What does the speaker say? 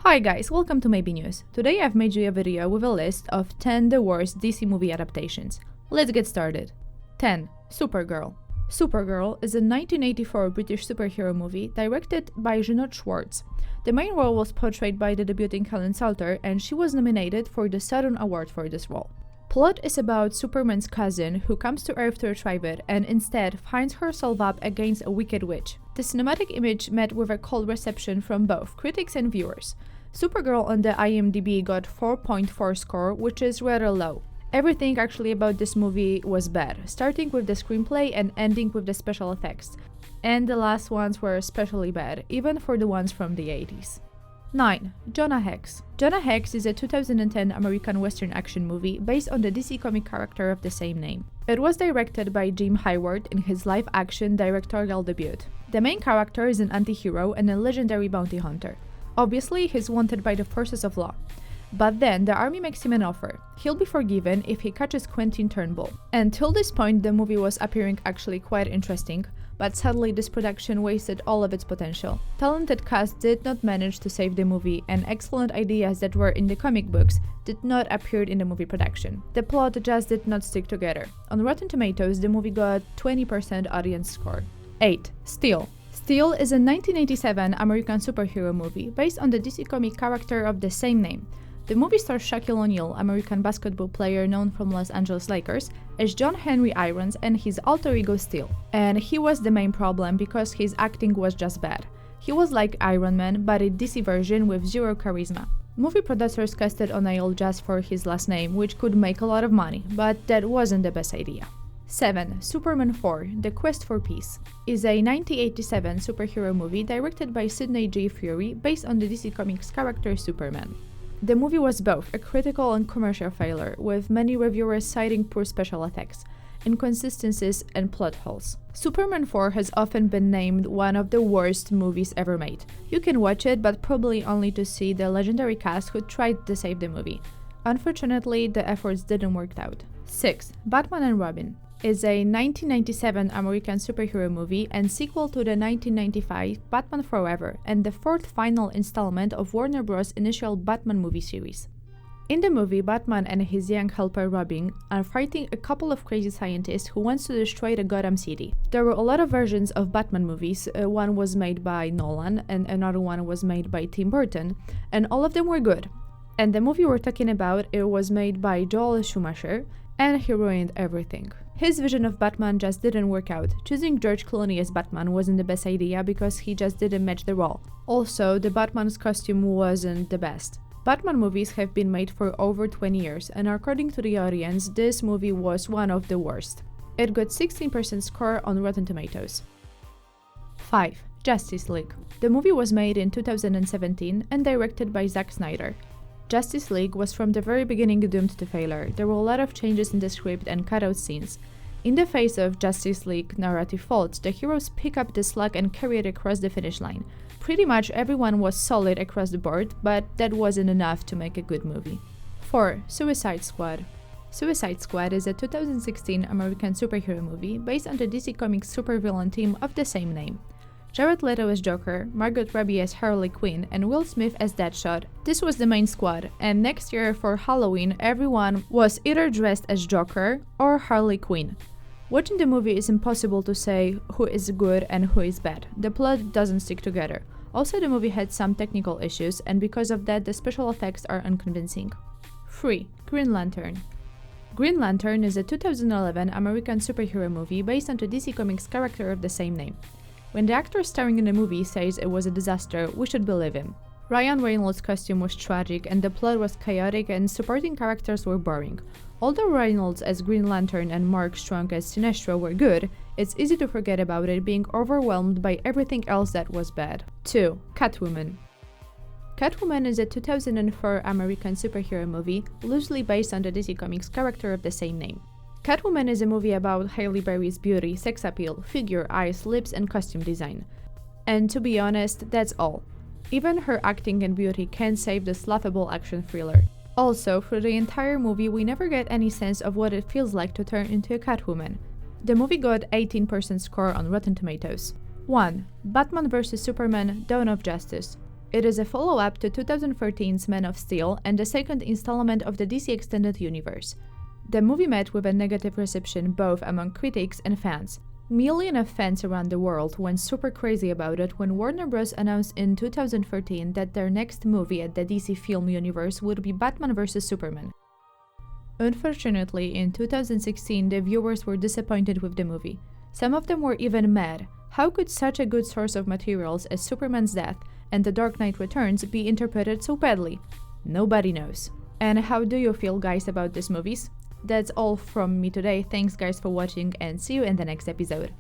Hi guys, welcome to Maybe News. Today I've made you a video with a list of 10 the worst DC movie adaptations. Let's get started. 10. Supergirl. Supergirl is a 1984 British superhero movie directed by Jonah Hex. The main role was portrayed by the debuting Helen Salter, and she was nominated for the Saturn Award for this role. Plot is about Superman's cousin who comes to Earth to retrieve it and instead finds herself up against a wicked witch. The cinematic image met with a cold reception from both critics and viewers. Supergirl on the IMDb got 4.4 score, which is rather low. Everything actually about this movie was bad, starting with the screenplay and ending with the special effects. And the last ones were especially bad, even for the ones from the 80s. 9. Jonah Hex. Jonah Hex is a 2010 American Western action movie based on the DC comic character of the same name. It was directed by Jim Hayward in his live-action directorial debut. The main character is an anti-hero and a legendary bounty hunter. Obviously, he's wanted by the forces of law. But then the army makes him an offer. He'll be forgiven if he catches Quentin Turnbull. Until this point, the movie was appearing actually quite interesting, but sadly this production wasted all of its potential. Talented cast did not manage to save the movie, and excellent ideas that were in the comic books did not appear in the movie production. The plot just did not stick together. On Rotten Tomatoes, the movie got 20% audience score. 8. Steel. Steel is a 1987 American superhero movie based on the DC comic character of the same name. The movie stars Shaquille O'Neal, American basketball player known from Los Angeles Lakers, as John Henry Irons and his alter ego Steel. And he was the main problem because his acting was just bad. He was like Iron Man, but a DC version with zero charisma. Movie producers casted O'Neal just for his last name, which could make a lot of money, but that wasn't the best idea. 7. Superman 4 – The Quest for Peace is a 1987 superhero movie directed by Sidney J. Furie based on the DC Comics character Superman. The movie was both a critical and commercial failure, with many reviewers citing poor special effects, inconsistencies, and plot holes. Superman 4 has often been named one of the worst movies ever made. You can watch it, but probably only to see the legendary cast who tried to save the movie. Unfortunately, the efforts didn't work out. 6. Batman and Robin is a 1997 American superhero movie and sequel to the 1995 Batman Forever and the fourth final installment of Warner Bros. Initial Batman movie series. In the movie, Batman and his young helper Robin are fighting a couple of crazy scientists who wants to destroy the Gotham City. There were a lot of versions of Batman movies. One was made by Nolan and another one was made by Tim Burton, and all of them were good. And the movie we're talking about, it was made by Joel Schumacher, and he ruined everything. His vision of Batman just didn't work out. Choosing George Clooney as Batman wasn't the best idea because he just didn't match the role. Also, the Batman's costume wasn't the best. Batman movies have been made for over 20 years, and according to the audience, this movie was one of the worst. It got 16% score on Rotten Tomatoes. 5. Justice League. The movie was made in 2017 and directed by Zack Snyder. Justice League was from the very beginning doomed to failure. There were a lot of changes in the script and cutout scenes. In the face of Justice League narrative faults, the heroes pick up the slack and carry it across the finish line. Pretty much everyone was solid across the board, but that wasn't enough to make a good movie. 4. Suicide Squad. Suicide Squad is a 2016 American superhero movie based on the DC Comics supervillain team of the same name. Jared Leto as Joker, Margot Robbie as Harley Quinn, and Will Smith as Deadshot. This was the main squad, and next year for Halloween, everyone was either dressed as Joker or Harley Quinn. Watching the movie is impossible to say who is good and who is bad. The plot doesn't stick together. Also, the movie had some technical issues, and because of that, the special effects are unconvincing. 3. Green Lantern. Green Lantern is a 2011 American superhero movie based on the DC Comics character of the same name. When the actor starring in the movie says it was a disaster, we should believe him. Ryan Reynolds' costume was tragic and the plot was chaotic and supporting characters were boring. Although Reynolds as Green Lantern and Mark Strong as Sinestro were good, it's easy to forget about it being overwhelmed by everything else that was bad. 2. Catwoman. Catwoman is a 2004 American superhero movie loosely based on the DC Comics character of the same name. Catwoman is a movie about Halle Berry's beauty, sex appeal, figure, eyes, lips, and costume design. And to be honest, that's all. Even her acting and beauty can't save this laughable action thriller. Also, through the entire movie, we never get any sense of what it feels like to turn into a Catwoman. The movie got 18% score on Rotten Tomatoes. 1. Batman vs Superman – Dawn of Justice. It is a follow-up to 2013's Man of Steel and the second installment of the DC Extended Universe. The movie met with a negative reception both among critics and fans. Millions of fans around the world went super crazy about it when Warner Bros. Announced in 2013 that their next movie at the DC film universe would be Batman vs. Superman. Unfortunately, in 2016, the viewers were disappointed with the movie. Some of them were even mad. How could such a good source of materials as Superman's death and The Dark Knight Returns be interpreted so badly? Nobody knows. And how do you feel, guys, about these movies? That's all from me today. Thanks guys for watching and see you in the next episode.